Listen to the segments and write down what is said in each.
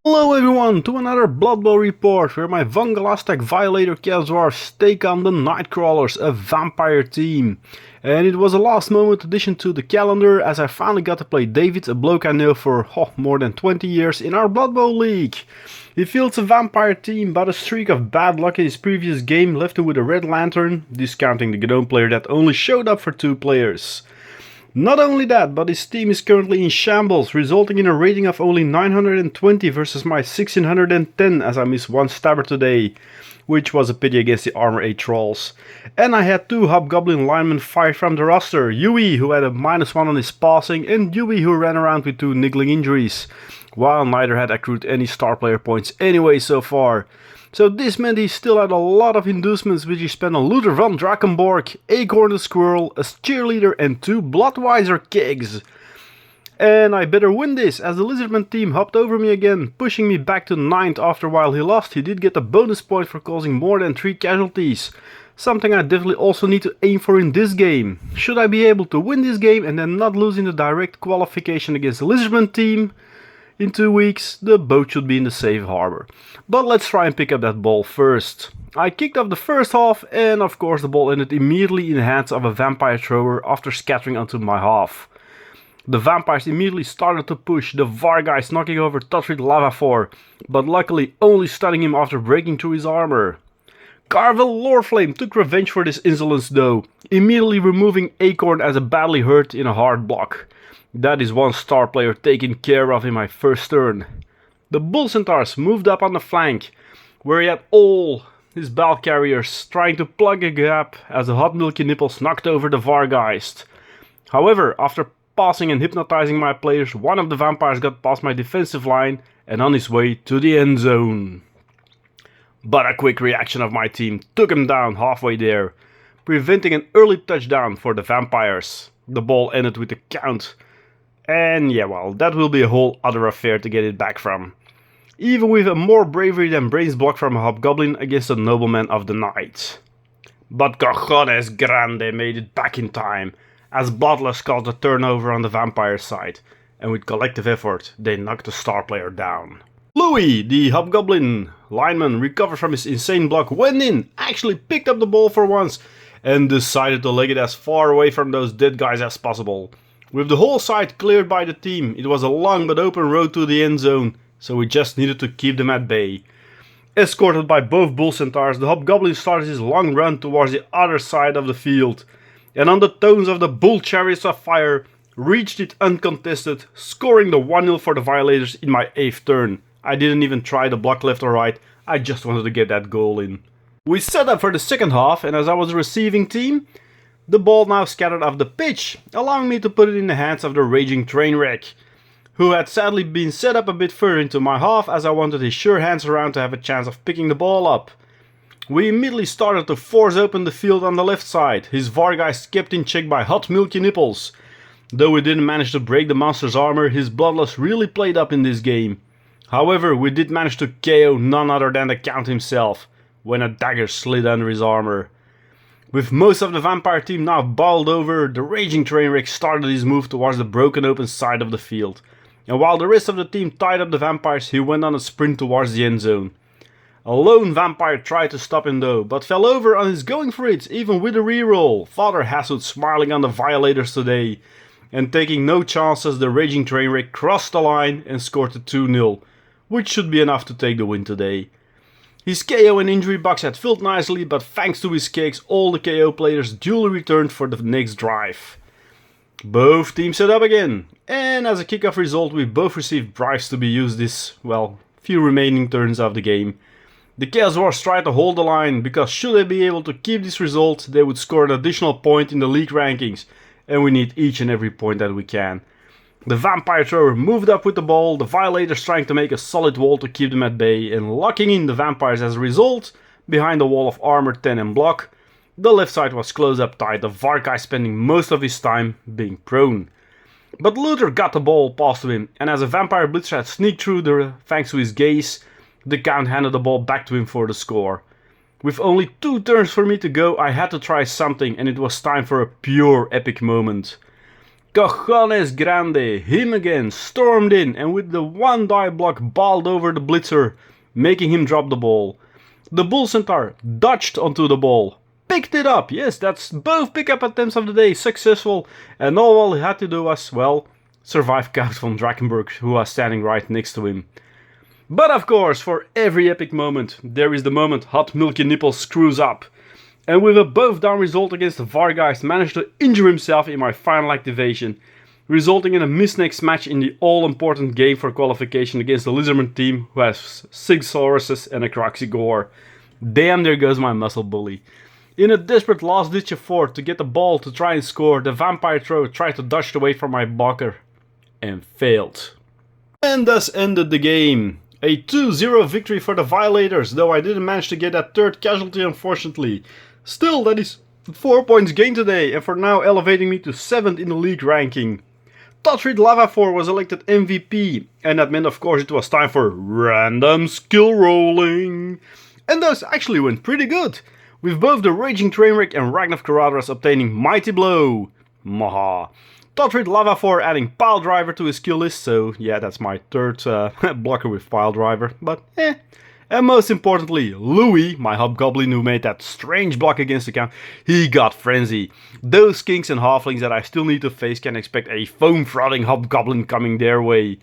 Hello everyone to another Blood Bowl report where my Vangelastic Violator Chaos Dwarfs take on the Nightcrawlers, a vampire team. And it was a last moment addition to the calendar as I finally got to play David, a bloke I know for more than 20 years in our Blood Bowl league. He fields a vampire team, but a streak of bad luck in his previous game left him with a red lantern, discounting the Gnome player that only showed up for 2 players. Not only that, but his team is currently in shambles, resulting in a rating of only 920 versus my 1610 as I missed 1 stabber today, which was a pity against the Armor 8 trolls. And I had 2 Hobgoblin linemen fired from the roster, Yui who had a -1 on his passing and Yui who ran around with 2 niggling injuries, while neither had accrued any star player points anyway so far. So this meant he still had a lot of inducements which he spent on Luther van Drakenborg, Acorn the Squirrel, a cheerleader and 2 Bloodweiser kegs. And I better win this as the Lizardman team hopped over me again, pushing me back to 9th after while he lost. He did get a bonus point for causing more than 3 casualties. Something I definitely also need to aim for in this game. Should I be able to win this game and then not lose in the direct qualification against the Lizardman team in 2 weeks, the boat should be in the safe harbor. But let's try and pick up that ball first. I kicked off the first half and of course the ball ended immediately in the hands of a vampire thrower after scattering onto my half. The vampires immediately started to push, the Vargeist knocking over Totrit Lavafor, but luckily only stunning him after breaking through his armor. Carvel Loreflame took revenge for this insolence though, immediately removing Acorn as a badly hurt in a hard block. That is 1 star player taken care of in my first turn. The Bull Centaurs moved up on the flank, where he had all his ball carriers trying to plug a gap as the hot milky nipples knocked over the Vargeist. However, after passing and hypnotizing my players, one of the vampires got past my defensive line and on his way to the end zone. But a quick reaction of my team took him down halfway there, preventing an early touchdown for the vampires. The ball ended with a count. And yeah, well, that will be a whole other affair to get it back from. Even with a more bravery than brains block from a Hobgoblin against a Nobleman of the Night. But Cojones Grande made it back in time, as Bloodlust caused a turnover on the vampire side, and with collective effort, they knocked the star player down. Louis, the Hobgoblin lineman, recovered from his insane block, went in, actually picked up the ball for once, and decided to leg it as far away from those dead guys as possible. With the whole side cleared by the team, it was a long but open road to the end zone, so we just needed to keep them at bay. Escorted by both Bull Centaurs, the Hobgoblin started his long run towards the other side of the field, and on the tones of the Bull Chariots of Fire, reached it uncontested, scoring the 1-0 for the Violators in my 8th turn. I didn't even try to block left or right, I just wanted to get that goal in. We set up for the second half, and as I was the receiving team, the ball now scattered off the pitch, allowing me to put it in the hands of the Raging Trainwreck, who had sadly been set up a bit further into my half as I wanted his sure hands around to have a chance of picking the ball up. We immediately started to force open the field on the left side, his Vargeist kept in check by hot milky nipples. Though we didn't manage to break the monster's armor, his Bloodlust really played up in this game. However, we did manage to KO none other than the Count himself, when a dagger slid under his armor. With most of the vampire team now bowled over, the Raging Trainwreck started his move towards the broken open side of the field. And while the rest of the team tied up the vampires, he went on a sprint towards the end zone. A lone vampire tried to stop him though, but fell over on his going for it, even with a reroll. Father Hassoud smiling on the Violators today. And taking no chances, the Raging Trainwreck crossed the line and scored a 2-0, which should be enough to take the win today. His KO and injury box had filled nicely, but thanks to his kicks, all the KO players duly returned for the next drive. Both teams set up again, and as a kickoff result, we both received bribes to be used this, well, few remaining turns of the game. The Chaos Wars tried to hold the line, because should they be able to keep this result, they would score an additional point in the league rankings, and we need each and every point that we can. The vampire thrower moved up with the ball, the Violators trying to make a solid wall to keep them at bay and locking in the vampires as a result, behind the wall of armor 10 and block. The left side was close up tight, the Vargeist spending most of his time being prone. But Luther got the ball past to him, and as a vampire blitzer had sneaked through thanks to his gaze, the Count handed the ball back to him for the score. With only 2 turns for me to go, I had to try something, and it was time for a pure epic moment. Cojones grande, him again, stormed in and with the one die block balled over the blitzer, making him drop the ball. The Bull Centaur dodged onto the ball, picked it up, yes, that's both pickup attempts of the day, successful, and all he had to do was, well, survive Count von Drakenberg, who was standing right next to him. But of course, for every epic moment, there is the moment Hot Milky Nipple screws up. And with a both down result against the Vargeist, managed to injure himself in my final activation, resulting in a misnext match in the all-important game for qualification against the Lizardman team, who has 6 Sauruses and a Croxigore. Damn, there goes my muscle bully. In a desperate last-ditch effort to get the ball to try and score, the Vampire Throw tried to dodge away from my blocker, and failed. And thus ended the game. A 2-0 victory for the Violators, though I didn't manage to get that third casualty unfortunately. Still, that is 4 points gained today, and for now elevating me to 7th in the league ranking. Totrid Lavafor was elected MVP, and that meant of course it was time for random skill rolling. And those actually went pretty good, with both the Raging Trainwreck and Ragnar Caradras obtaining Mighty Blow. Maha. Totrid Lavafor adding Pile Driver to his skill list, so yeah, that's my third blocker with Pile Driver, but eh. And most importantly, Louis, my Hobgoblin who made that strange block against the count, he got Frenzy. Those Skinks and Halflings that I still need to face can expect a foam-frothing Hobgoblin coming their way.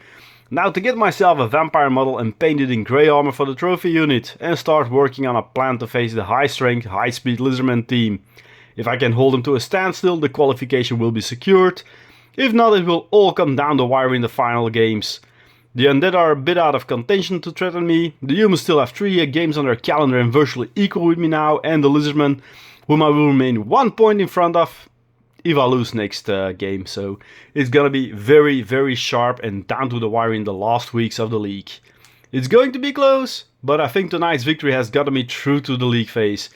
Now to get myself a Vampire model and paint it in grey armor for the trophy unit, and start working on a plan to face the high-strength, high-speed Lizardman team. If I can hold them to a standstill, the qualification will be secured. If not, it will all come down the wire in the final games. The Undead are a bit out of contention to threaten me, the Humans still have 3 games on their calendar and virtually equal with me now, and the Lizardmen, whom I will remain 1 point in front of if I lose next game, so it's gonna be very, very sharp and down to the wire in the last weeks of the league. It's going to be close, but I think tonight's victory has gotten me through to the league phase,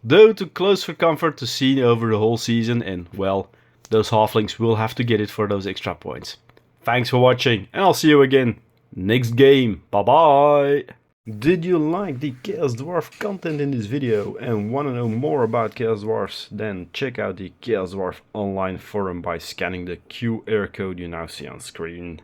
though too close for comfort to see over the whole season, and well, those Halflings will have to get it for those extra points. Thanks for watching, and I'll see you again next game. Bye bye! Did you like the Chaos Dwarf content in this video and want to know more about Chaos Dwarfs? Then check out the Chaos Dwarf online forum by scanning the QR code you now see on screen.